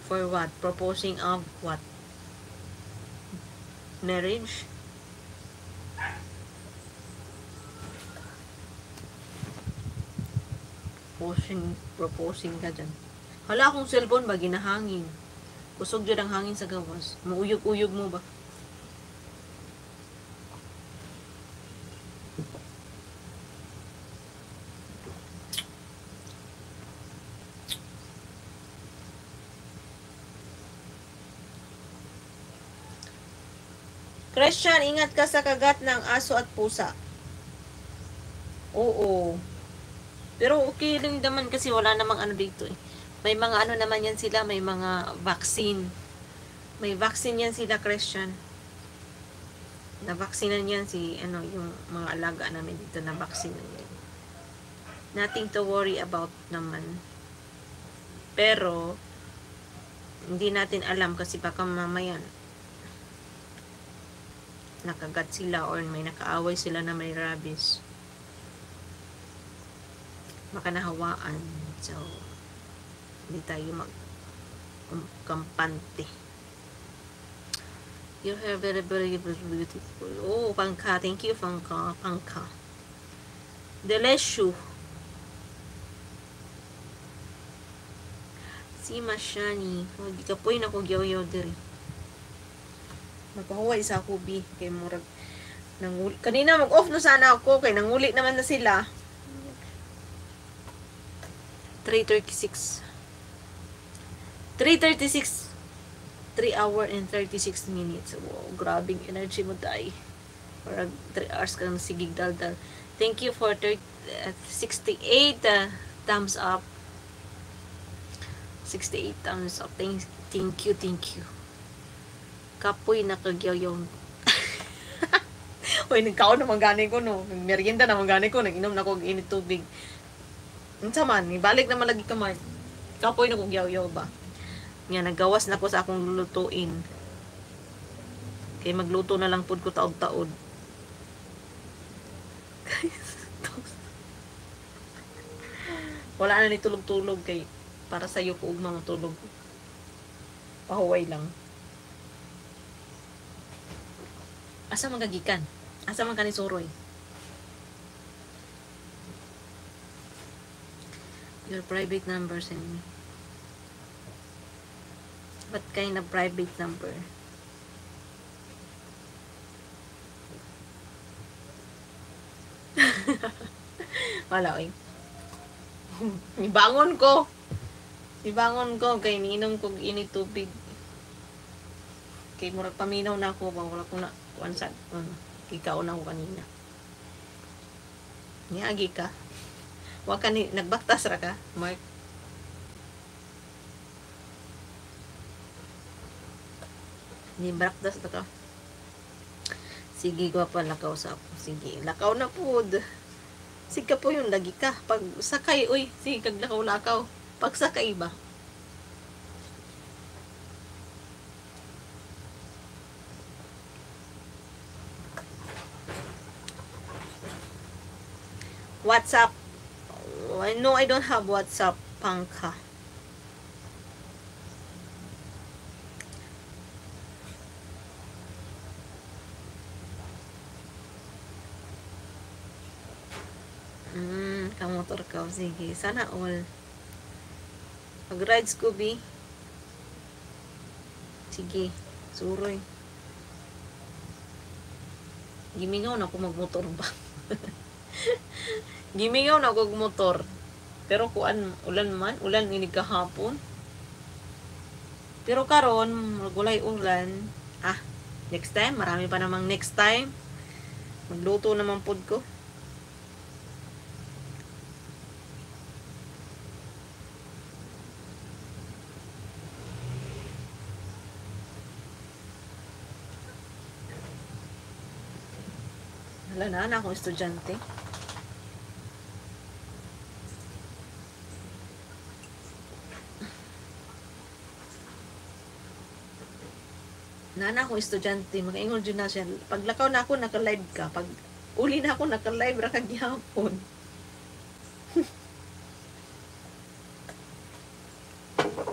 For what? Proposing of what? Marriage? Proposing ka dyan. Hala, akong cellphone ba, ginahangin. Kusog dyan ang hangin sa gawas. Mauyog-uyog mo ba? Christian, ingat ka sa kagat ng aso at pusa. Oo. Pero okay lang naman kasi wala namang ano dito eh. May mga ano naman yan sila, may mga vaccine. May vaccine yan sila, Christian. Na-vaccinan yan si, ano, yung mga alaga namin dito, na-vaccinan yan. Nothing to worry about naman. Pero, hindi natin alam kasi baka mamayan nakagat sila or may nakaaway sila na may rabies. Baka nahawaan. So, hindi tayo kampante. Your hair very, very beautiful. Oh, Pangka. Thank you, Pangka. Pangka. Deleshu. Si Mashani. Oh, di ka po yun ako gyaw-yaw diri. Magpahuway sa ako, B. Kay murag. Kanina mag-off na sana ako. Kay nanguli naman na sila. 3:36. 3:36. 3 hour and 36 minutes. Wow, grabing energy mo tayo. Para 3 hours ka nang sigig dal-dal. Thank you for 68 thumbs up. 68 thumbs up. Thank you. Kapoy nakagyaw-yaw. Uy, nagkaon naman gani ko, no. Merienda naman gani ko. Nag-inom na ko init tubig. Unsa man, ibalik naman lagi kamay. Kapoy na kong yaw-yaw ba? Nga, naggawas na ko sa akong lulutuin. Kaya magluto na lang pud ko taod-taod. Wala na ni tulog-tulog kay para sa'yo ko ug mga tulog. Pahuway lang. Asa man kagikan? Asa man kani suroy? Your private number send me. What kind of private number? Wala oy. Ibangon ko kay niinom ko init tubig. Kay murag paminaw na ako ba wala ko na kuansan. Ikaw na ako kanina. Niagi ka. Wa ka ni nagbaktas ra ka, Mark. Ni baktas ta ka. Sige, gwapa lakaw sa ako. Sige, lakaw na pud. Sige po yung lagi ka. Pag sakay, uy, sige, kag lakaw-lakaw. Pag sakay ba? WhatsApp. No, I don't have WhatsApp, Pangka. Kamotor ka. Sige, sana all. Pag-ride, Scooby. Sige, suroy. Gimingaw na ako magmotor ba? Gimingaw na ako motor. Pero kuan ulan ini kahapon. Pero karon magulay ulan. Next time, marami pa namang next time. Magluto naman pud ko. Wala na akong estudyante. Nana akong estudyante, mag-ingol dyan na siya. Paglakaw na ako, naka-live ka. Pag uli na ako, naka-live ra kagyapon.